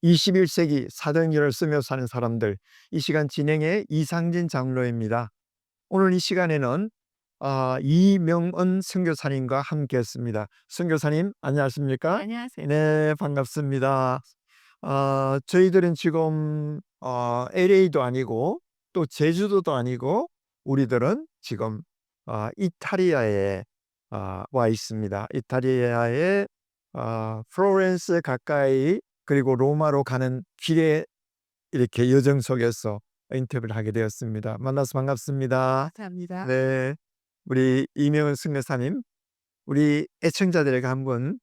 21세기 사도행전을 쓰며 사는 사람들, 이 시간 진행의 이상진 장로입니다. 오늘 이 시간에는 이명은 선교사님과 함께했습니다. 선교사님 안녕하십니까? 안녕하세요. 네, 반갑습니다. 저희들은 지금 LA도 아니고 또 제주도도 아니고 우리들은 지금 이탈리아에 와 있습니다. 이탈리아의 플로렌스 가까이 그리고 로마로 가는 길에 이렇게 여정 속에서 인터뷰를 하게 되었습니다. 만나서 반갑습니다. 감사합니다. 네. 우리 이명은 승려사님, 우리 애청자들에게 한번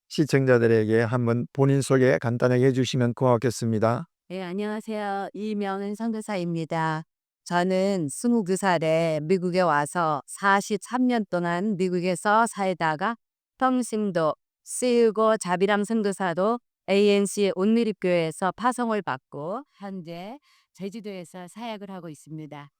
시청자들에게 한번 본인 소개 간단하게 해 주시면 고맙겠습니다. 네, 안녕하세요. 이명은 선교사입니다. 저는 22살에 미국에 와서 43년 동안 미국에서 살다가 평신도 쓰고 자비람 선교사도 ANC 온누리교회에서 파송을 받고 현재 제주도에서 사역을 하고 있습니다.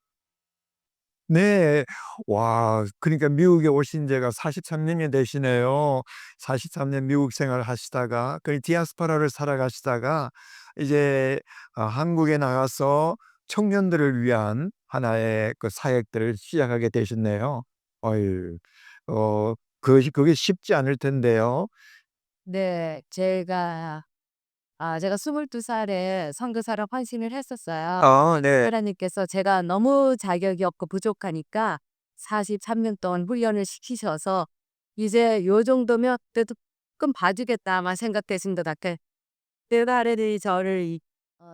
네. 와, 그러니까 미국에 오신 지가 43년이 되시네요. 43년 미국 생활을 하시다가 디아스포라를 살아가시다가 이제 한국에 나가서 청년들을 위한 하나의 그 사역들을 시작하게 되셨네요. 어유. 그게 쉽지 않을 텐데요. 네, 제가 22살에 선교사로 헌신을 했었어요. 네. 하나님께서 제가 너무 자격이 없고 부족하니까 43년 동안 훈련을 시키셔서 이제 요 정도면 그래도 조금 봐주겠다만 생각되신 것 같아요. 그래서 하나님이 저를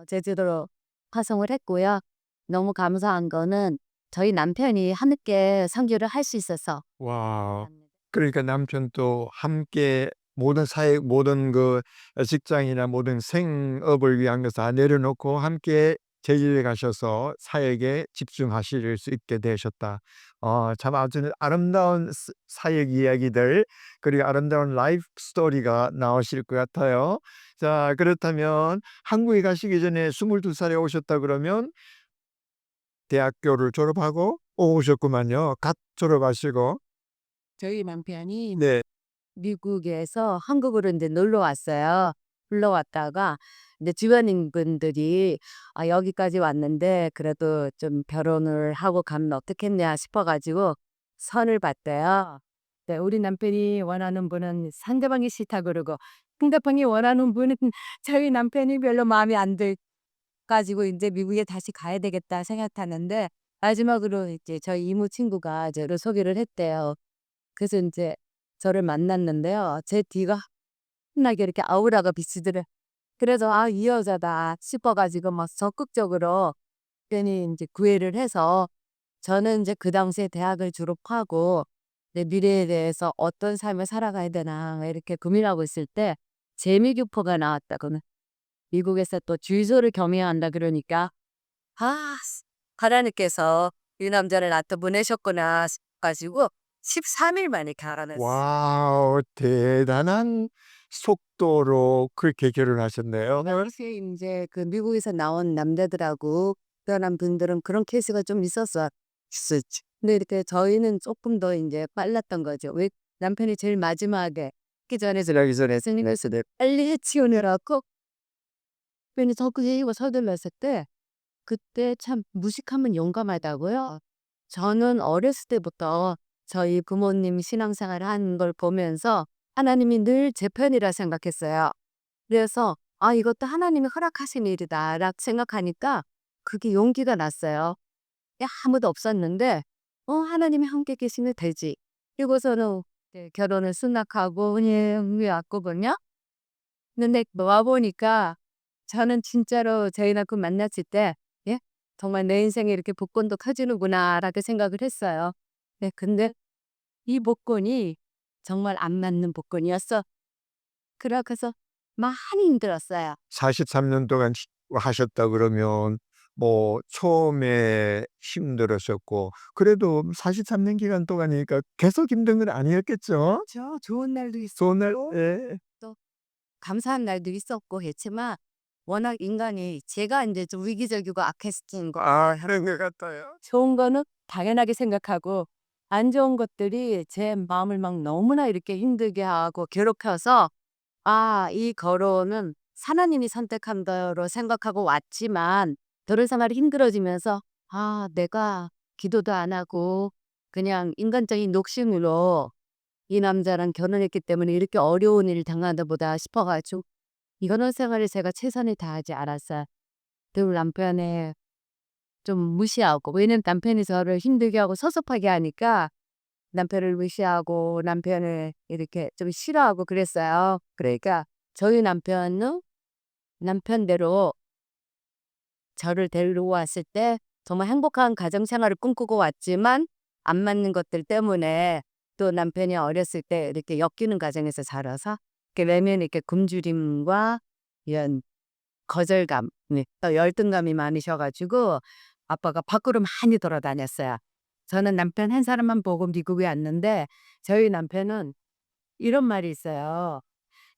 제주도로 파송을 했고요. 너무 감사한 거는 저희 남편이 함께 선교를 할 수 있어서 와. 감사합니다. 그러니까 남편도 함께 모든 사역 모든 직장이나 모든 생업을 위한 것 다 내려놓고 함께 제주에 가셔서 사역에 집중하실 수 있게 되셨다. 참 아주 아름다운 사역 이야기들 그리고 아름다운 라이프 스토리가 나오실 것 같아요. 자, 그렇다면 한국에 가시기 전에 22살에 오셨다 그러면 대학교를 졸업하고 오셨구만요. 갓 졸업하시고. 저희 남편이 네. 미국에서 한국으로 이제 놀러 왔어요. 놀러 왔다가 이제 주변인 분들이 여기까지 왔는데 그래도 좀 결혼을 하고 가면 어떻겠냐 싶어 가지고 선을 봤대요. 네, 우리 남편이 원하는 분은 상대방이 싫다 그러고 상대방이 원하는 분은 저희 남편이 별로 마음에 안 들 가지고 이제 '미국에 다시 가야 되겠다.' 생각하는데 마지막으로 이제 저희 이모 친구가 저를 소개를 했대요. 그래서 인제 저를 만났는데요. 제 뒤가 환하게 이렇게 아우라가 비치더래. 그래서 '아 이 여자다.' 싶어 가지고 막 적극적으로 괜히 인제 구애를 해서 저는 인제 그 당시에 대학을 졸업하고 내 미래에 대해서 '어떤 삶을 살아가야 되나.' 이렇게 고민하고 있을 때 재미교포가 나왔다고는 미국에서 또 주유소를 겸해야 한다 그러니까 '아 하나님께서 이 남자를 나한테 보내셨구나.' 싶어 가지고 13일 만에 결혼했어요. 와우. 대단한 속도로 그렇게 결혼하셨네요. 당시에 인제 그 미국에서 나온 남자들하고 결혼한 분들은 그런 케이스가 좀 있었지. 근데 이렇게 저희는 쪼끔 더 인제 빨랐던 거죠. 왜 남편이 제일 마지막에 하기 전에 들어가기 전에 스님을 빨리 해치우느라고 괜히 더 그 얘기가 서둘렀을 때 그때 참 무식하면 용감하다고요. 저는 어렸을 때부터 저희 부모님 신앙생활을 하는 걸 보면서 하나님이 늘 제 편이라 생각했어요. 그래서 '아 이것도 하나님이 허락하신 일이다.'라고 생각하니까 그게 용기가 났어요. 아무도 없었는데 하나님이 함께 계시면 되지. 그리고서는 네 결혼을 승낙하고 예 왔거든요. 근데 와 보니까 저는 진짜로 저희 남편 만났을 때 예 '정말 내 인생에 이렇게 복권도 커지는구나.'라고 생각을 했어요. 네 근데 이 복권이 정말 안 맞는 복권이었어. 그래서 많이 힘들었어요. 43년 동안 하셨다 그러면 뭐 처음에 힘들으셨고 그래도 43년 기간 동안이니까 계속 힘든 건 아니었겠죠? 그쵸. 좋은 날도 좋은 날 있었고 예. 또 감사한 날도 있었고 했지만 워낙 인간이 제가 인제 좀 위기적이고 악했던 거 그런 것 같아요. 좋은 거는 당연하게 생각하고 안 좋은 것들이 제 마음을 막 너무나 이렇게 힘들게 하고 괴롭혀서 '아 이 결혼은 하나님이 선택한 거로 생각하고 왔지만 결혼 생활이 힘들어지면서 내가 기도도 안 하고 그냥 인간적인 욕심으로 이 남자랑 결혼했기 때문에 이렇게 어려운 일을 당하나 보다 싶어 가지고 이 결혼 생활에 제가 최선을 다하지 않았어요. 늘 남편을 좀 무시하고 왜냐면 남편이 저를 힘들게 하고 섭섭하게 하니까 남편을 무시하고 남편을 이렇게 좀 싫어하고 그랬어요. 그러니까 저희 남편은 남편대로 저를 데리러 왔을 때 정말 행복한 가정 생활을 꿈꾸고 왔지만 안 맞는 것들 때문에 또 남편이 어렸을 때 이렇게 엮이는 가정에서 자라서 이렇게 내면에 이렇게 굶주림과 이런 거절감, 네, 또 열등감이 많으셔 가지고 아빠가 밖으로 많이 돌아다녔어요. 저는 남편 한 사람만 보고 미국에 왔는데 저희 남편은 이런 말이 있어요.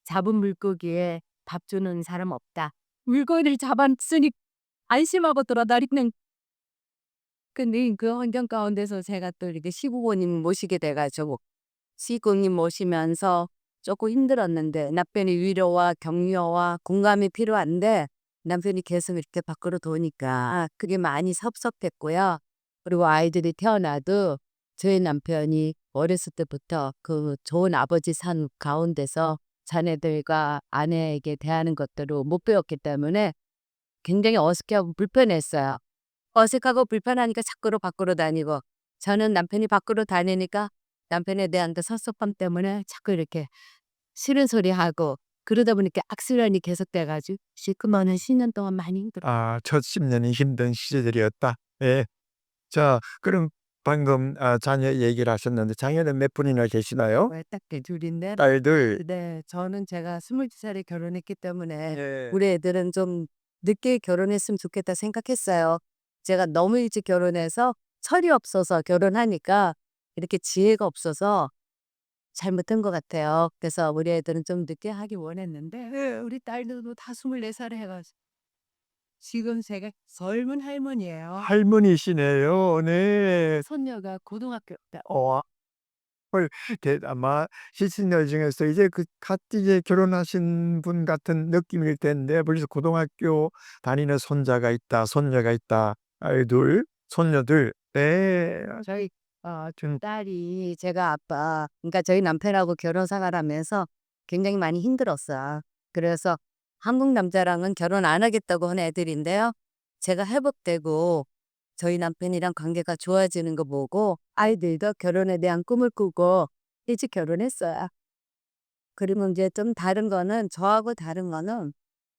"잡은 물고기에 밥 주는 사람 없다." 물고기를 잡았으니 안심하고 돌아다니는 근데 그 환경 가운데서 제가 또 이렇게 시부모님 모시게 돼 가지고 시부모님 모시면서 조금 힘들었는데 남편의 위로와 격려와 공감이 필요한데 남편이 계속 이렇게 밖으로 도니까 그게 많이 섭섭했고요. 그리고 아이들이 태어나도 저희 남편이 어렸을 때부터 그 좋은 아버지 산 가운데서 자녀들과 아내에게 대하는 것들을 못 배웠기 때문에 굉장히 어색하고 불편했어요. 어색하고 불편하니까 자꾸로 밖으로 다니고 저는 남편이 밖으로 다니니까 남편에 대한 그 섭섭함 때문에 자꾸 이렇게 싫은 소리 하고 그러다 보니까 악순환이 계속돼 가지고 시커먼 한 10년 동안 많이 힘들었어요. 첫 10 년이 힘든 시절이었다. 예. 자, 그럼 방금 자녀 얘기를 하셨는데 자녀는 몇 분이나 계시나요? 왜 딱 그 둘인데 딸들. 네 저는 제가 22살에 결혼했기 때문에 예. 우리 애들은 좀 늦게 결혼했으면 좋겠다 생각했어요. 제가 너무 일찍 결혼해서 철이 없어서 결혼하니까 이렇게 지혜가 없어서 잘못한 것 같아요. 그래서 우리 애들은 좀 늦게 하기 원했는데 우리 딸들도 다 24살에 해 가지고 지금 제가 젊은 할머니예요. 할머니시네요. 네. 손녀가 고등학교 때 어 헐, 아마 시니어 중에서 이제 갓 이제 결혼하신 분 같은 느낌일 텐데 벌써 고등학교 다니는 손자가 있다, 손녀가 있다. 아이들, 손녀들. 네. 저희 딸이 제가 그러니까 저희 남편하고 결혼 생활하면서 굉장히 많이 힘들었어요. 그래서 한국 남자랑은 결혼 안 하겠다고 한 애들인데요. 제가 회복되고 저희 남편이랑 관계가 좋아지는 거 보고 아이들도 결혼에 대한 꿈을 꾸고 일찍 결혼했어요. 그리고 이제 좀 다른 거는 저하고 다른 거는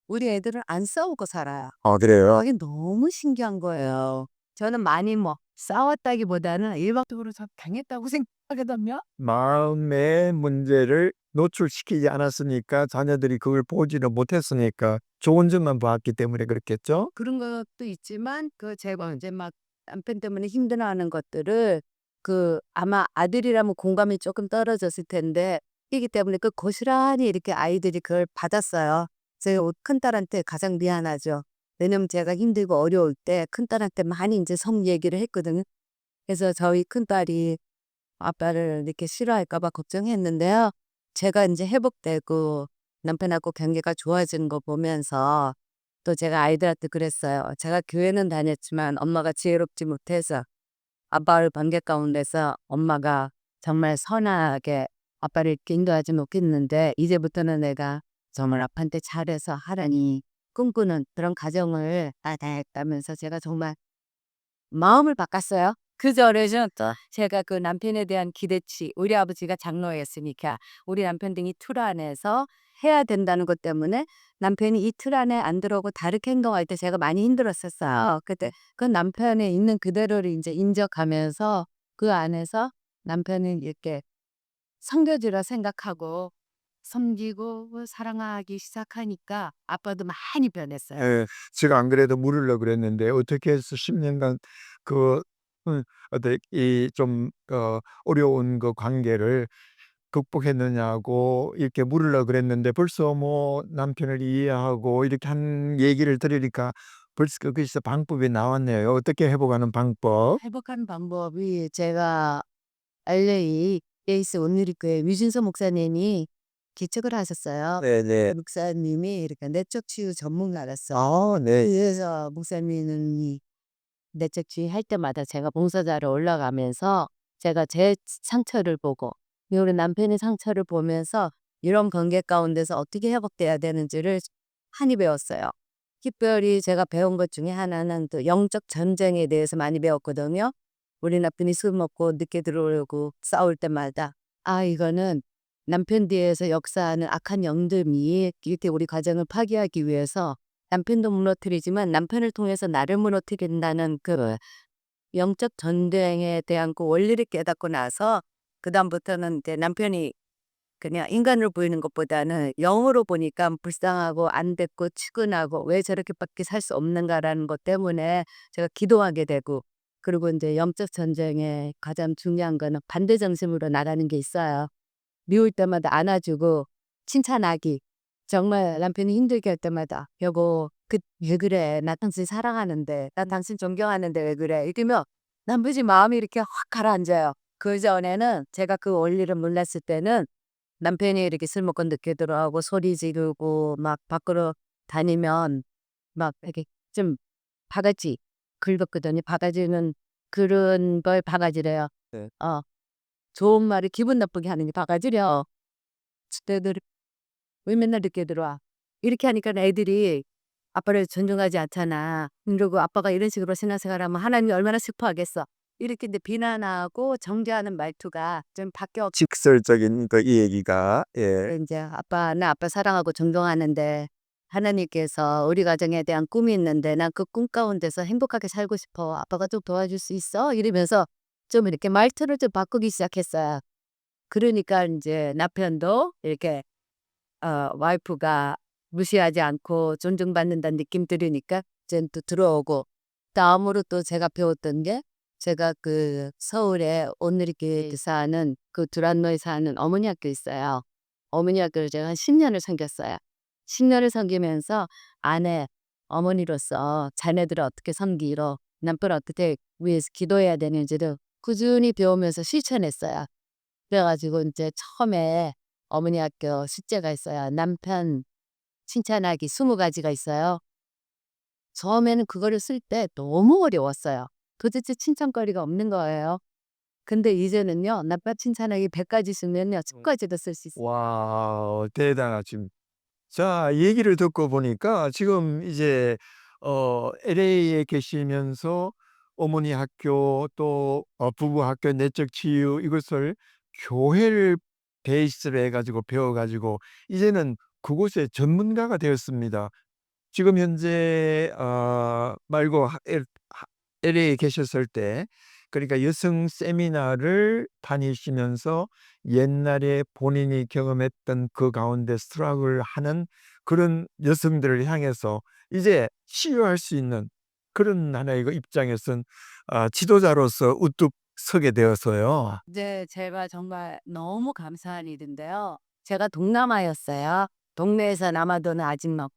우리 애들은 안 싸우고 살아요. 그래요? 그게 너무 신기한 거예요. 저는 많이 뭐 싸웠다기보다는 일방적으로 저 당했다고 생각하거든요. 마음의 문제를 노출시키지 않았으니까 자녀들이 그걸 보지를 못했으니까 좋은 점만 봤기 때문에 그렇겠죠? 그런 것도 있지만 제가 이제 막 남편 때문에 힘들어하는 것들을 아마 아들이라면 공감이 조금 떨어졌을 텐데 이기 때문에 고스란히 이렇게 아이들이 그걸 받았어요. 제 큰딸한테 가장 미안하죠. 왜냐면 제가 힘들고 어려울 때 큰딸한테 많이 이제 속 얘기를 했거든요. 그래서 저희 큰딸이 아빠를 이렇게 싫어할까 봐 걱정했는데요. 제가 인제 회복되고 남편하고 관계가 좋아지는 거 보면서 또 제가 아이들한테 그랬어요. 제가 교회는 다녔지만 엄마가 지혜롭지 못해서 아빠를 관계 가운데서 엄마가 정말 선하게 아빠를 이렇게 인도하지 못했는데 이제부터는 내가 정말 아빠한테 잘해서 하라니 꿈꾸는 그런 가정을 다했다면서 제가 정말 마음을 바꿨어요. 그전에는 또 제가 남편에 대한 기대치 우리 아버지가 장로였으니까 우리 남편 등이 틀 안에서 해야 된다는 것 때문에 남편이 이 틀 안에 안 들어오고 다르게 행동할 때 제가 많이 힘들었었어요. 그때 그 남편에 있는 그대로를 인제 인정하면서 그 안에서 남편은 이렇게 선교지라 생각하고 섬기고 사랑하기 시작하니까 아빠도 많이 변했어요. 예. 제가 안 그래도 물으려고 그랬는데 어떻게 해서 10 년간 그 어떤 이 좀 어려운 그 관계를 극복했느냐고 이렇게 물으려고 그랬는데 벌써 뭐 남편을 이해하고 이렇게 한 얘기를 들으니까 벌써 거기서 방법이 나왔네요. 어떻게 회복하는 방법. 회복하는 방법이 제가 LA 게이스 온누리교회 류진서 목사님이 기책을 하셨어요. 네네. 목사님이 이렇게 내적 치유 전문가였어요. 아 네. 그래서 목사님은 내적 치유 할 때마다 제가 봉사자로 올라가면서 제가 제 상처를 보고 우리 남편의 상처를 보면서 이런 관계 가운데서 어떻게 회복돼야 되는지를 많이 배웠어요. 특별히 제가 배운 것 중에 하나는 또 영적 전쟁에 대해서 많이 배웠거든요. 우리 남편이 술 먹고 늦게 들어오고 싸울 때마다 이거는 남편 뒤에서 역사하는 악한 영들이 이렇게 우리 가정을 파괴하기 위해서 남편도 무너뜨리지만 남편을 통해서 나를 무너뜨린다는 그 영적 전쟁에 대한 그 원리를 깨닫고 나서 그다음부터는 이제 남편이 그냥 인간으로 보이는 것보다는 영으로 보니까 불쌍하고 안 됐고 측은하고 '왜 저렇게밖에 살 수 없는가.'라는 것 때문에 제가 기도하게 되고, 그리고 이제 영적 전쟁에 가장 중요한 거는 반대 정신으로 나가는 게 있어요. 미울 때마다 안아주고 칭찬하기. 정말 남편이 힘들게 할 때마다 "여보 왜 그래. 나 당신 사랑하는데. 나 당신 존경하는데 왜 그래." 이러면 남편이 마음이 이렇게 확 가라앉아요. 그전에는 제가 그 원리를 몰랐을 때는 남편이 이렇게 술 먹고 늦게 들어오고 소리 지르고 막 밖으로 다니면 막 이렇게 좀 바가지 긁었거든요. 바가지는 그런 걸 바가지래요. 네. 어 좋은 말을 기분 나쁘게 하는 게 바가지려. "너들 왜 맨날 늦게 들어와?" 이렇게 하니까 애들이 "아빠를 존중하지 않잖아." 그리고 "아빠가 이런 식으로 신앙생활하면 하나님이 얼마나 슬퍼하겠어." 이렇게 이제 비난하고 정죄하는 말투가 좀 바뀌어. 직설적인 이 얘기가 예. 이제 "아빠 나 아빠 사랑하고 존경하는데 하나님께서 우리 가정에 대한 꿈이 있는데 난 그 꿈 가운데서 행복하게 살고 싶어. 아빠가 좀 도와줄 수 있어?" 이러면서 좀 이렇게 말투를 좀 바꾸기 시작했어요. 그러니까 이제 남편도 이렇게 와이프가 무시하지 않고 존중받는다는 느낌 들으니까 이젠 또 들어오고, 다음으로 또 제가 배웠던 게, 제가 그 서울에 온누리교에 사는 그 두란노에 사는 어머니 학교 있어요. 어머니 학교를 제가 한 10 년을 섬겼어요. 10 년을 섬기면서 아내, 어머니로서 자녀들을 어떻게 섬기고 남편을 어떻게 위해서 기도해야 되는지를 꾸준히 배우면서 실천했어요. 그래 가지고 인제 처음에 어머니 학교 숙제가 있어요. 남편 칭찬하기 20 가지가 있어요. 처음에는 그거를 쓸 때 너무 어려웠어요. 도대체 칭찬거리가 없는 거예요. 근데 이제는요, 남편 칭찬하기 100 가지 쓰면요 10 가지도 쓸 수 있어요. 와 대단하십 자 얘기를 듣고 보니까 지금 이제 LA에 계시면서 어머니 학교 또 부부 학교 내적 치유 이것을 교회를 베이스로 해 가지고 배워 가지고 이제는 그곳의 전문가가 되었습니다. 지금 현재 말고 LA에 계셨을 때 그러니까 여성 세미나를 다니시면서 옛날에 본인이 경험했던 그 가운데 스트러글하는 그런 여성들을 향해서 이제 치유할 수 있는 그런 하나의 그 입장에선 지도자로서 우뚝 서게 되어서요. 이제 제가 정말 너무 감사한 일인데요. 제가 동남아였어요. 동네에서 남아도는 아직 막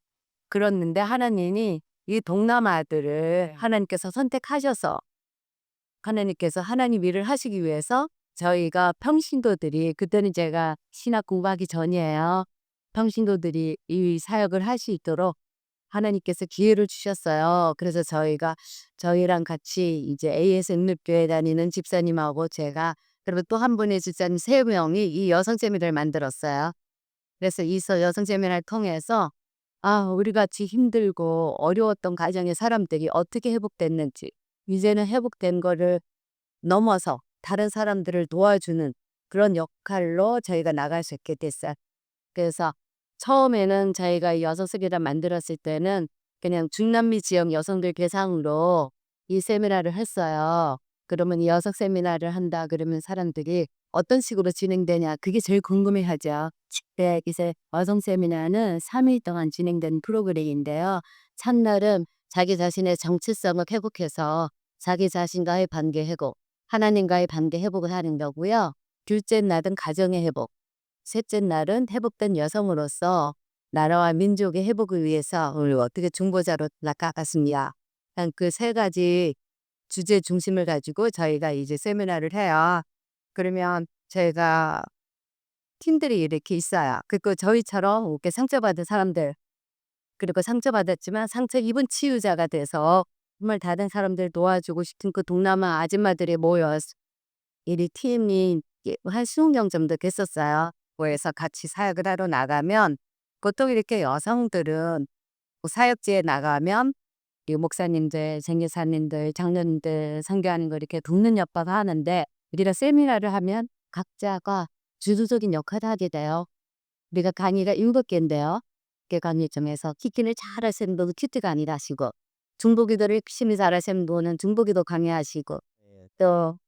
그랬는데 하나님이 이 동남아들을 하나님께서 선택하셔서, 하나님께서 하나님 일을 하시기 위해서 저희가 평신도들이, 그때는 제가 신학 공부하기 전이에요. 평신도들이 이 사역을 할 수 있도록 하나님께서 기회를 주셨어요. 그래서 저희랑 같이 이제 AS 응립교회 다니는 집사님하고 제가, 그리고 또 한 분의 집사님 3명이 이 여성 세미나를 만들었어요. 그래서 이 여성 세미나를 통해서 우리 같이 힘들고 어려웠던 가정의 사람들이 어떻게 회복됐는지, 이제는 회복된 거를 넘어서 다른 사람들을 도와주는 그런 역할로 저희가 나갈 수 있게 됐어요. 그래서 처음에는 저희가 이 여성 세미나 만들었을 때는 그냥 중남미 지역 여성들 대상으로 이 세미나를 했어요. 그러면 이 여성 세미나를 한다 그러면 사람들이 어떤 식으로 진행되냐, 그게 제일 궁금해하죠. 네, 그래서 여성 세미나는 3일 동안 진행된 프로그램인데요. 첫날은 자기 자신의 정체성을 회복해서 자기 자신과의 관계 회복, 하나님과의 관계 회복을 하는 거고요. 둘째 날은 가정의 회복, 셋째 날은 회복된 여성으로서 나라와 민족의 회복을 위해서 오늘 어떻게 중보자로 나아갔습니다. 그 세 가지 주제 중심을 가지고 저희가 이제 세미나를 해요. 그러면 저희가 팀들이 이렇게 있어요. 그리고 저희처럼 이렇게 상처받은 사람들, 그리고 상처받았지만 상처 입은 치유자가 돼서 정말 다른 사람들 도와주고 싶은 그 동남아 아줌마들이 모여서 이 팀이 한 20명 정도 됐었어요. 모여서 같이 사역을 하러 나가면 보통 이렇게 여성들은 그 사역지에 나가면 이 목사님들, 선교사님들, 장로님들 선교하는 거 이렇게 돕는 역할을 하는데, 우리가 세미나를 하면 각자가 주도적인 역할을 하게 돼요. 우리가 강의가 7개인데요. 그 강의 중에서 키키를 잘하시는 분은 키트 강의 하시고, 중보기도를 열심히 잘하시는 분은 중보기도 강의하시고, 또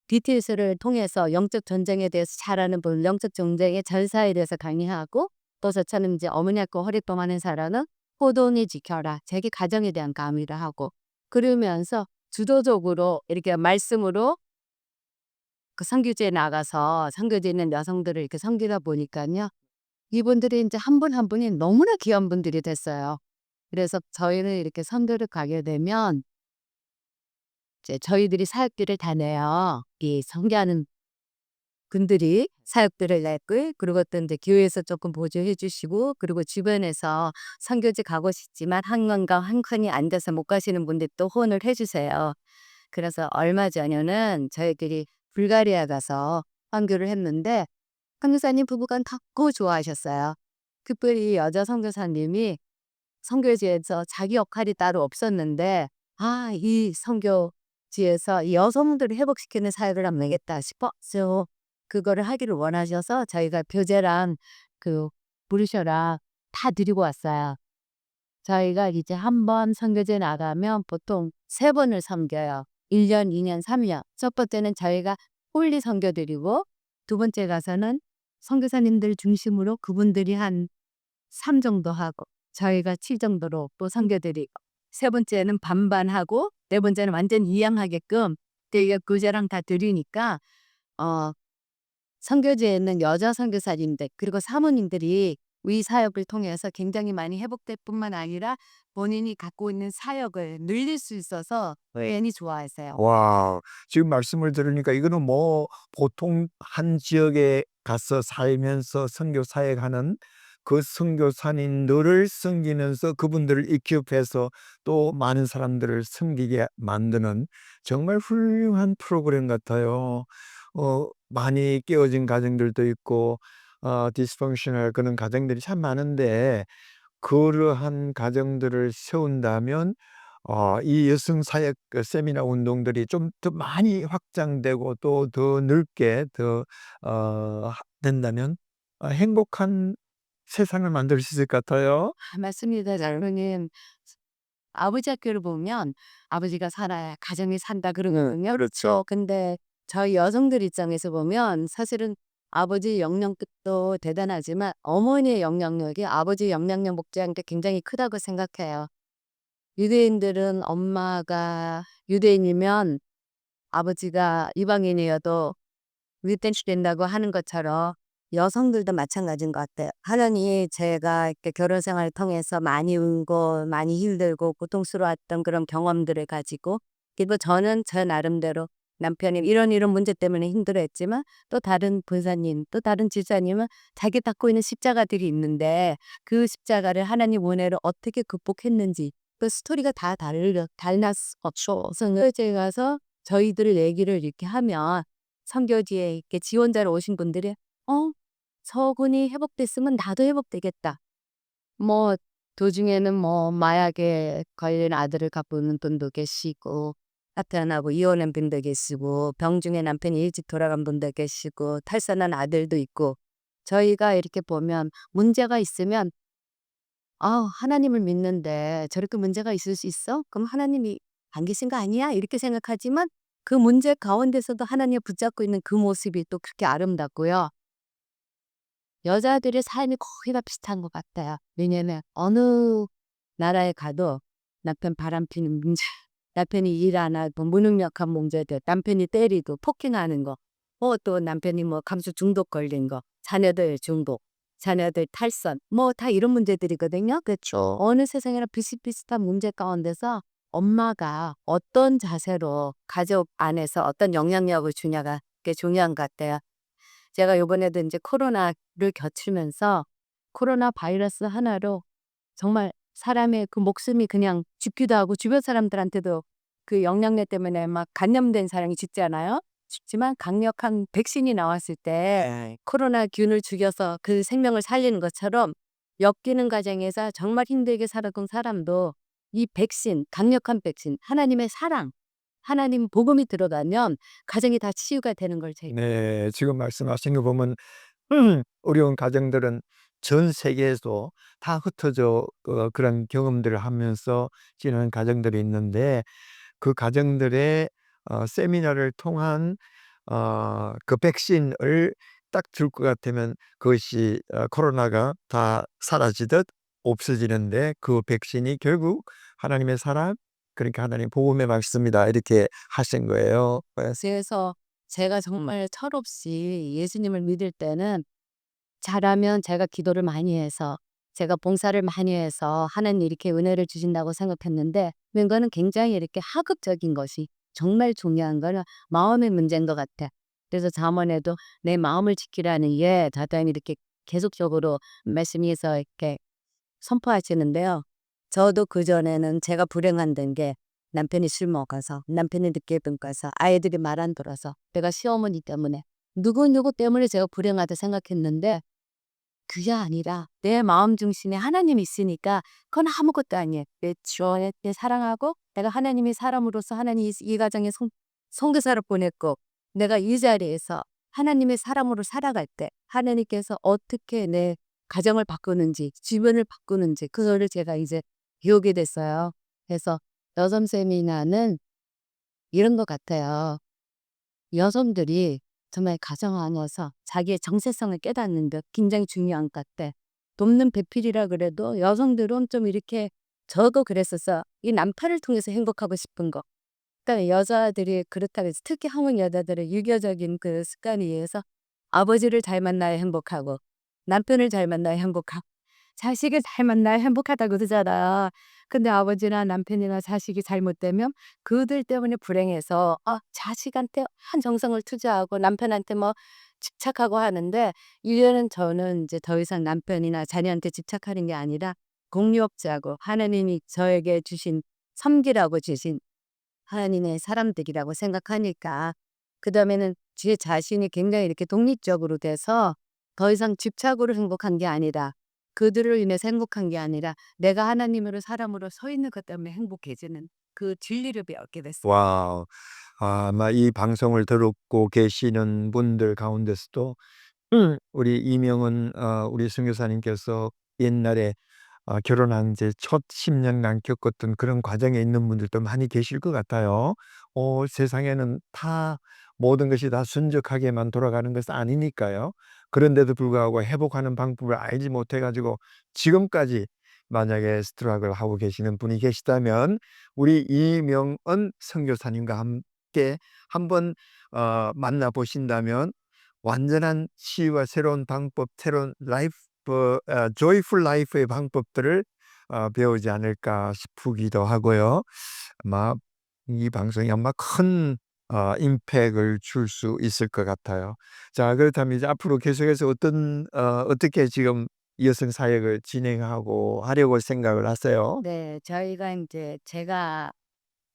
BTS를 통해서 영적 전쟁에 대해서 잘하는 분 영적 전쟁의 전사에 대해서 강의하고, 또 저처럼 이제 어머니 학교 허리범 하는 사람은 호돈이 지켜라 자기 가정에 대한 강의를 하고, 그러면서 주도적으로 이렇게 말씀으로 그 선교지에 나가서 선교지에 있는 여성들을 이렇게 섬기다 보니까요. 이분들이 이제 한 분 한 분이 너무나 귀한 분들이 됐어요. 그래서 저희는 이렇게 선교를 가게 되면 이제 저희들이 사역비를 다 내요. 이 선교하는 분들이 사역비를 냈고, 그리고 또 이제 교회에서 조금 보조해 주시고, 그리고 주변에서 선교지 가고 싶지만 한강과 한 칸이 앉아서 못 가시는 분들 또 후원을 해 주세요. 그래서 얼마 전에는 저희들이 불가리아 가서 선교를 했는데 선교사님 부부가 너무 좋아하셨어요. 특별히 여자 선교사님이 선교지에서 자기 역할이 따로 없었는데, 이 선교지에서 이 여성들을 회복시키는 사역을 하면 되겠다 싶어서 그거를 하기를 원하셔서 저희가 교재랑 그 브로셔랑 다 드리고 왔어요. 저희가 이제 한 번 선교지에 나가면 보통 3번을 섬겨요. 1년, 2년, 3년. 첫 번째는 저희가 홀리 선교 드리고, 두 번째 가서는 선교사님들 중심으로 그분들이 한 3 정도 하고, 저희가 7 정도로 또 선교 드리고, 세 번째는 반반하고, 네 번째는 완전 이양하게끔 되게 교재랑 다 드리니까 어 선교지에 있는 여자 선교사님들 그리고 사모님들이 위 사역을 통해서 굉장히 많이 회복될 뿐만 아니라 본인이 갖고 있는 사역을 늘릴 수 있어서 괜히 좋아하세요. 와. 지금 말씀을 들으니까 이거는 뭐 보통 한 지역에 가서 살면서 선교 사역하는 그 선교사님들을 섬기면서 그분들을 이큐업해서 또 많은 사람들을 섬기게 만드는 정말 훌륭한 프로그램 같아요. 많이 깨어진 가정들도 있고 디스펑셔널 그런 가정들이 참 많은데, 그러한 가정들을 세운다면 이 여성 사역 세미나 운동들이 좀 더 많이 확장되고 또 더 넓게 더 된다면 행복한 세상을 만들 수 있을 것 같아요. 맞습니다, 장로님. 아버지 학교를 보면 아버지가 살아야 가정이 산다 그러거든요. 그렇죠. 근데 저희 여성들 입장에서 보면 사실은 아버지 영향력도 대단하지만 어머니의 영향력이 아버지 영향력 못지않게 굉장히 크다고 생각해요. 유대인들은 엄마가 유대인이면 아버지가 이방인이어도 리텐시 된다고 하는 것처럼 여성들도 마찬가지인 것 같아요. 하나님이 제가 이렇게 결혼 생활을 통해서 많이 울고 많이 힘들고 고통스러웠던 그런 경험들을 가지고, 그리고 저는 저 나름대로 남편이 이런 문제 때문에 힘들어했지만, 또 다른 본사님 또 다른 집사님은 자기 갖고 있는 십자가들이 있는데 그 십자가를 하나님 은혜로 어떻게 극복했는지 그 스토리가 다 달랐었죠. 선교지에 가서 저희들 얘기를 이렇게 하면 선교지에 이렇게 지원자로 오신 분들이 저분이 회복됐으면 나도 회복되겠다. 뭐 도중에는 뭐 마약에 걸린 아들을 갖고 있는 분도 계시고, 사탄하고 이혼한 분도 계시고, 병중에 남편이 일찍 돌아간 분도 계시고, 탈선한 아들도 있고, 저희가 이렇게 보면 문제가 있으면 하나님을 믿는데 저렇게 문제가 있을 수 있어? 그럼 하나님이 안 계신 거 아니야? 이렇게 생각하지만 그 문제 가운데서도 하나님을 붙잡고 있는 그 모습이 또 그렇게 아름답고요. 여자들의 삶이 거의 다 비슷한 것 같아요. 왜냐면 어느 나라에 가도 남편 바람피는 문제, 남편이 일 안 하고 무능력한 문제들, 남편이 때리고 폭행하는 거, 또 남편이 뭐 감수 중독 걸린 거, 자녀들 중독, 자녀들 탈선, 뭐 다 이런 문제들이거든요. 그렇죠. 어느 세상이나 비슷비슷한 문제 가운데서 엄마가 어떤 자세로 가족 안에서 어떤 영향력을 주냐가 꽤 중요한 것 같아요. 제가 요번에도 인제 코로나를 겪으면서 코로나 바이러스 하나로 정말 사람의 그 목숨이 그냥 죽기도 하고 주변 사람들한테도 그 영양제 때문에 막 감염된 사람이 죽잖아요. 죽지만 강력한 백신이 나왔을 때 네. 코로나균을 죽여서 그 생명을 살리는 것처럼 엮이는 과정에서 정말 힘들게 살아온 사람도 이 백신, 강력한 백신, 하나님의 사랑, 하나님 복음이 들어가면 가정이 다 치유가 되는 걸 제가 네. 지금 말씀하신 거 보면 어려운 가정들은 전 세계에서 다 흩어져 그런 경험들을 하면서 지내는 가정들이 있는데 그 가정들의 세미나를 통한 그 백신을 딱 줄 것 같으면 그것이 코로나가 다 사라지듯 없어지는데 그 백신이 결국 하나님의 사랑, 그러니까 하나님 복음의 말씀이다 이렇게 하신 거예요. 예. 그래서 제가 정말 철없이 예수님을 믿을 때는 잘하면 제가 기도를 많이 해서 제가 봉사를 많이 해서 하나님이 이렇게 은혜를 주신다고 생각했는데 이거는 굉장히 이렇게 하급적인 것이 정말 중요한 거는 마음의 문제인 것 같아. 그래서 잠언에도 내 마음을 지키라는 예 다단히 이렇게 계속적으로 말씀에서 이렇게 선포하시는데요. 저도 그전에는 제가 불행한 게 남편이 술 먹어서 남편이 늦게 끊겨서 아이들이 말 안 들어서 내가 시어머니 때문에 누구누구 때문에 제가 불행하다 생각했는데 그게 아니라 내 마음 중심에 하나님이 있으니까 그건 아무것도 아니에요. 내 주어에 내 사랑하고 내가 하나님의 사람으로서 하나님이 이 가정에 선교사를 보냈고 내가 이 자리에서 하나님의 사람으로 살아갈 때 하나님께서 어떻게 내 가정을 바꾸는지 주변을 바꾸는지 그거를 제가 이제 배우게 됐어요. 그래서 여성 세미나는 이런 것 같아요. 여성들이 정말 가정 안에서 자기의 정체성을 깨닫는 데 굉장히 중요한 것 같아. 돕는 배필이라 그래도 여성들은 좀 이렇게 저도 그랬었어. 이 남편을 통해서 행복하고 싶은 거. 그러니까 여자들이 그렇다고 해서 특히 한국 여자들의 유교적인 그 습관에 의해서 아버지를 잘 만나야 행복하고 남편을 잘 만나야 행복하고 자식을 잘 만나야 행복하다고 그러잖아. 근데 아버지나 남편이나 자식이 잘못되면 그들 때문에 불행해서 자식한테 한 정성을 투자하고 남편한테 뭐 집착하고 하는데 이제는 저는 이제 더 이상 남편이나 자녀한테 집착하는 게 아니라 공유업자고 하나님이 저에게 주신 섬기라고 주신 하나님의 사람들이라고 생각하니까 그다음에는 제 자신이 굉장히 이렇게 독립적으로 돼서 더 이상 집착으로 행복한 게 아니라 그들을 인해서 행복한 게 아니라 내가 하나님으로 사람으로 서 있는 것 때문에 행복해지는 그 진리를 배웠게 됐어요. 와우. 아마 이 방송을 듣고 계시는 분들 가운데서도 우리 이명은 우리 선교사님께서 옛날에 결혼한 지 첫 10 년간 겪었던 그런 과정에 있는 분들도 많이 계실 것 같아요. 세상에는 다 모든 것이 다 순적하게만 돌아가는 것은 아니니까요. 그런데도 불구하고 회복하는 방법을 알지 못해 가지고 지금까지 만약에 스트럭을 하고 계시는 분이 계시다면 우리 이명은 선교사님과 함께 한번 만나 보신다면 완전한 치유와 새로운 방법, 새로운 라이프 조이풀 라이프의 방법들을 배우지 않을까 싶기도 하고요. 아마 이 방송이 아마 큰 임팩트를 줄 수 있을 것 같아요. 자, 그렇다면 이제 앞으로 계속해서 어떻게 지금 여성 사역을 진행하고 하려고 생각을 하세요? 네. 저희가 이제 제가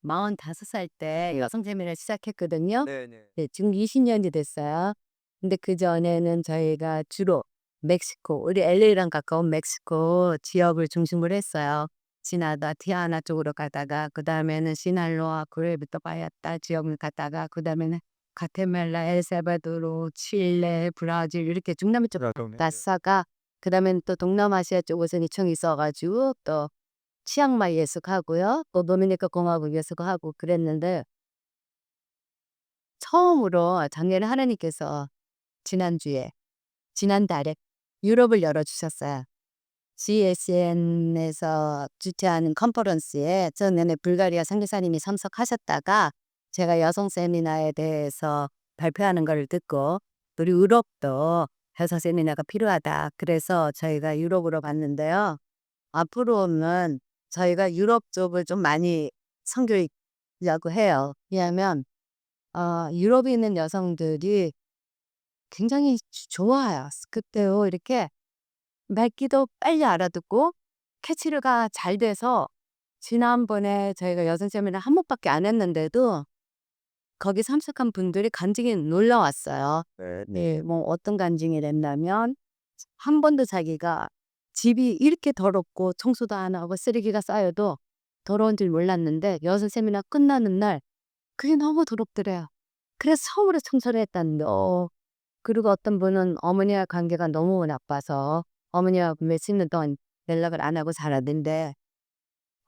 45살 때 여성 세미나를 시작했거든요. 네네. 네. 지금 20 년이 됐어요. 근데 그전에는 저희가 주로 멕시코 우리 LA랑 가까운 멕시코 지역을 중심으로 했어요. 지나다 티아나 쪽으로 가다가 그다음에는 시날로아, 구에부터 바야타 지역을 갔다가 그다음에는 과테말라, 엘살바도르, 칠레, 브라질 이렇게 중남미 쪽 그렇군요. 네. 갔다가 그다음에는 또 동남아시아 쪽에서는 이청이 있어 가지고 또 치앙마이 예숙하고요. 또 도미니카 공화국 예숙하고 그랬는데 처음으로 작년에 하나님께서 지난주에 지난달에 유럽을 열어 주셨어요. GSN에서 주최하는 컨퍼런스에 전에는 불가리아 선교사님이 참석하셨다가 제가 여성 세미나에 대해서 발표하는 걸 듣고 우리 유럽도 여성 세미나가 필요하다. 그래서 저희가 유럽으로 갔는데요. 앞으로는 저희가 유럽 쪽을 좀 많이 선교하려고 해요. 왜냐하면 유럽에 있는 여성들이 굉장히 좋아요. 그때요 이렇게 말귀도 빨리 알아듣고 캐치가 잘 돼서 지난번에 저희가 여성 세미나 한 번밖에 안 했는데도 거기 참석한 분들이 간증이 놀러 왔어요. 네. 뭐 어떤 간증이 랬냐면 한 번도 자기가 집이 이렇게 더럽고 청소도 안 하고 쓰레기가 쌓여도 더러운 줄 몰랐는데 여성 세미나 끝나는 날 그게 너무 더럽더래요. 그래서 처음으로 청소를 했다는데 그리고 어떤 분은 어머니와 관계가 너무 나빠서 어머니와 몇십 년 동안 연락을 안 하고 살았는데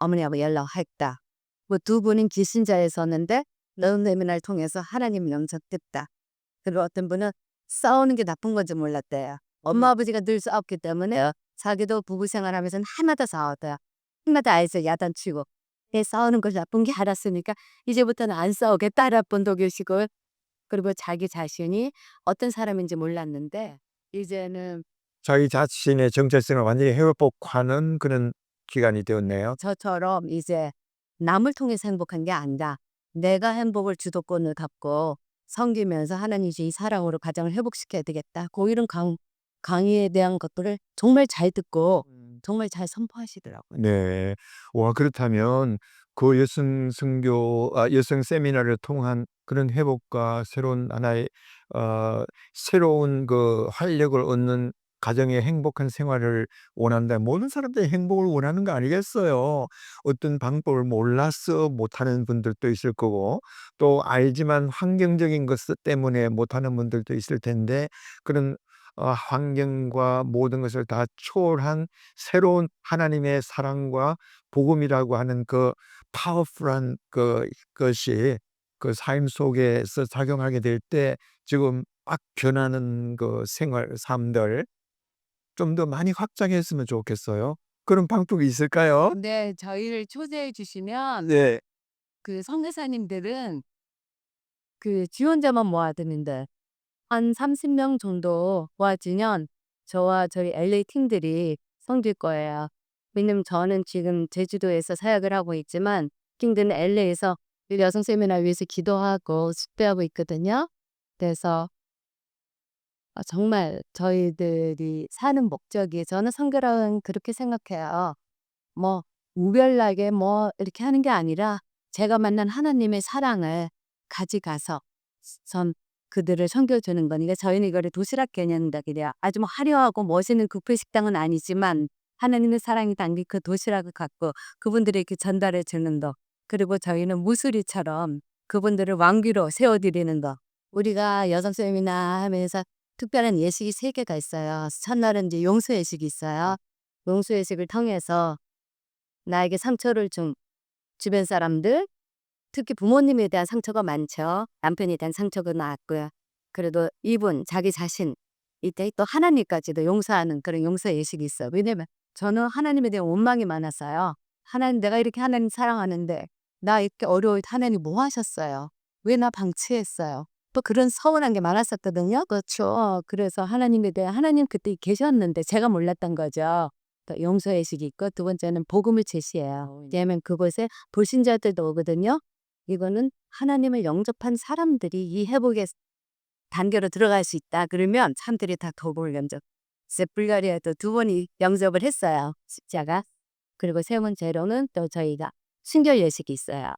어머니하고 연락했다. 뭐 두 분은 기신자였었는데 너는 세미나를 통해서 하나님 영접됐다. 그리고 어떤 분은 싸우는 게 나쁜 건지 몰랐대요. 엄마 아버지가 늘 싸웠기 때문에 자기도 부부 생활하면서 해마다 싸웠대요. 해마다 아이서 야단치고 애 싸우는 걸 나쁜 게 알았으니까 이제부터는 안 싸우겠다라 분도 계시고 그리고 자기 자신이 어떤 사람인지 몰랐는데 이제는 자기 자신의 정체성을 완전히 회복하는 그런 기간이 되었네요. 저처럼 이제 남을 통해서 행복한 게 아니라 내가 행복을 주도권을 갖고 섬기면서 하나님 이 사랑으로 가정을 회복시켜야 되겠다. 고 이런 강의에 대한 것들을 정말 잘 듣고 정말 잘 선포하시더라고요. 네. 와 그렇다면 그 여성 세미나를 통한 그런 회복과 새로운 하나의 새로운 그 활력을 얻는 가정의 행복한 생활을 원한다. 모든 사람들이 행복을 원하는 거 아니겠어요. 어떤 방법을 몰라서 못하는 분들도 있을 거고 또 알지만 환경적인 것 때문에 못하는 분들도 있을 텐데 그런 환경과 모든 것을 다 초월한 새로운 하나님의 사랑과 복음이라고 하는 그 파워풀한 것이 그 삶 속에서 작용하게 될 때 지금 막 변하는 그 삶들 좀 더 많이 확장했으면 좋겠어요. 그런 방법이 있을까요? 근데 저희를 초대해 주시면 네. 그 선교사님들은 그 지원자만 모아드는데 한 30명 정도 모아지면 저와 저희 LA 팀들이 섬길 거예요. 왜냐면 저는 지금 제주도에서 사역을 하고 있지만 팀들은 LA에서 여성 세미나 위해서 기도하고 숙배하고 있거든요. 그래서 정말 저희들이 사는 목적이 저는 선교란 그렇게 생각해요. 뭐 무별나게 뭐 이렇게 하는 게 아니라 제가 만난 하나님의 사랑을 가져가서 전 그들을 섬겨주는 거니까 저희는 이거를 도시락 개념이다 그래요. 아주 뭐 화려하고 멋있는 뷔페 식당은 아니지만 하나님의 사랑이 담긴 그 도시락을 갖고 그분들에게 전달해 주는 거. 그리고 저희는 무수리처럼 그분들을 왕비로 세워드리는 거. 우리가 여성 세미나 하면서 특별한 예식이 3개가 있어요. 첫날은 이제 용서 예식이 있어요. 용서 예식을 통해서 나에게 상처를 준 주변 사람들, 특히 부모님에 대한 상처가 많죠. 남편에 대한 상처가 많았고요. 그래도 이분, 자기 자신, 이때 또 하나님까지도 용서하는 그런 용서 예식이 있어요. 왜냐면 저는 하나님에 대한 원망이 많았어요. 하나님, 내가 이렇게 하나님 사랑하는데 나 이렇게 어려울 때 하나님 뭐 하셨어요? 왜 나 방치했어요? 또 그런 서운한 게 많았었거든요. 그렇죠. 그래서 하나님에 대한 하나님 그때 계셨는데 제가 몰랐던 거죠. 또 용서 예식이 있고 두 번째는 복음을 제시해요. 왜냐하면 그곳에 불신자들도 오거든요. 이거는 하나님을 영접한 사람들이 이 회복의 단계로 들어갈 수 있다. 그러면 사람들이 다 도움을 영접. 그래서 불가리아도 2번이 영접을 했어요. 십자가. 그리고 세 번째로는 또 저희가 순결 예식이 있어요.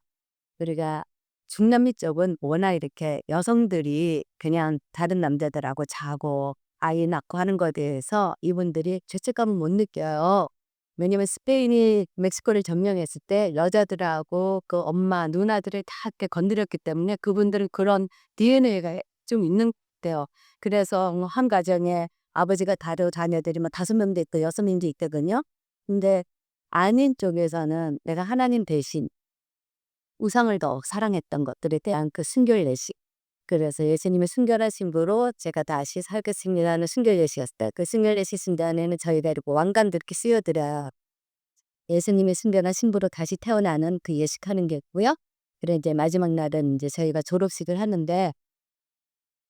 우리가 중남미 쪽은 워낙 이렇게 여성들이 그냥 다른 남자들하고 자고 아이 낳고 하는 것에 대해서 이분들이 죄책감을 못 느껴요. 왜냐면 스페인이 멕시코를 점령했을 때 여자들하고 그 엄마, 누나들을 다 이렇게 건드렸기 때문에 그분들은 그런 DNA가 좀 있는 데요. 그래서 한 가정에 아버지가 다른 자녀들이 뭐 5명도 있고 6명도 있거든요. 근데 아닌 쪽에서는 내가 하나님 대신 우상을 더 사랑했던 것들에 대한 그 순결 예식. 그래서 예수님의 순결하신 부로 제가 다시 살겠습니다는 순결 예식이었어요. 그 순결 예식 순간에는 저희가 이렇게 왕관도 이렇게 씌워드려요. 예수님의 순결한 신부로 다시 태어나는 그 예식하는 게 있고요. 그리고 이제 마지막 날은 이제 저희가 졸업식을 하는데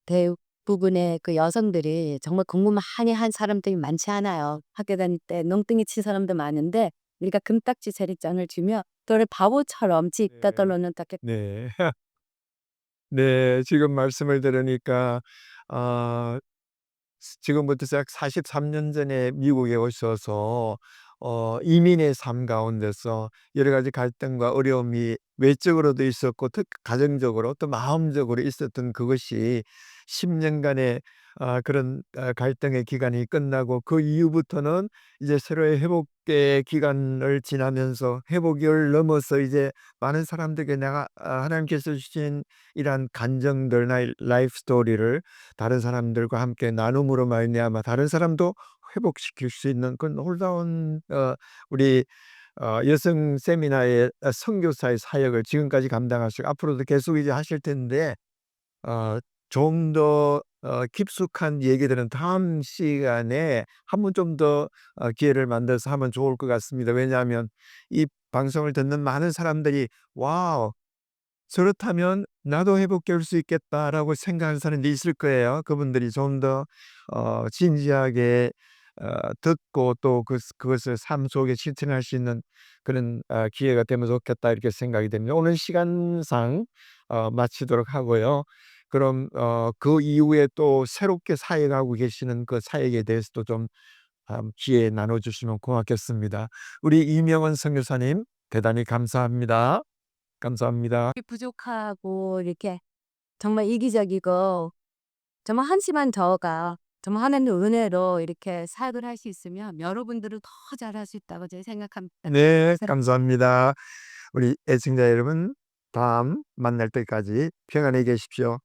대부분의 그 여성들이 정말 공부 많이 한 사람들이 많지 않아요. 학교 다닐 때 농땡이 친 사람도 많은데 우리가 금딱지 세례장을 주며 너를 바보처럼 지 있다 떨로는 딱 네. 네. 지금 말씀을 들으니까 아 지금부터 약 43년 전에 미국에 오셔서 이민의 삶 가운데서 여러 가지 갈등과 어려움이 외적으로도 있었고 가정적으로 또 마음적으로 있었던 그것이 10 년간의 그런 갈등의 기간이 끝나고 그 이후부터는 이제 서로의 회복의 기간을 지나면서 회복을 넘어서 이제 많은 사람들에게 내가 하나님께서 주신 이러한 감정들 라이프 스토리를 다른 사람들과 함께 나눔으로 말미암아 다른 사람도 회복시킬 수 있는 그 놀라운 우리 여성 세미나의 선교사의 사역을 지금까지 감당하시고 앞으로도 계속 이제 하실 텐데 좀 더 깊숙한 얘기들은 다음 시간에 한번 좀 더 기회를 만들어서 하면 좋을 것 같습니다. 왜냐하면 이 방송을 듣는 많은 사람들이 '와우. 저렇다면 나도 회복될 수 있겠다.'라고 생각하는 사람들이 있을 거예요. 그분들이 좀 더 진지하게 듣고 또 그것을 삶 속에 실천할 수 있는 그런 '기회가 되면 좋겠다.' 이렇게 생각이 됩니다. 오늘 시간상 마치도록 하고요. 그럼 그 이후에 또 새롭게 사역하고 계시는 그 사역에 대해서도 좀 기회 나눠 주시면 고맙겠습니다. 우리 이명원 선교사님 대단히 감사합니다. 감사합니다. 부족하고 이렇게 정말 이기적이고 정말 한심한 저가 정말 하나님의 은혜로 이렇게 사역을 할 수 있으면 여러분들은 더 잘할 수 있다고 저는 생각합니다. 네. 감사합니다. 우리 애청자 여러분 다음 만날 때까지 평안히 계십시오.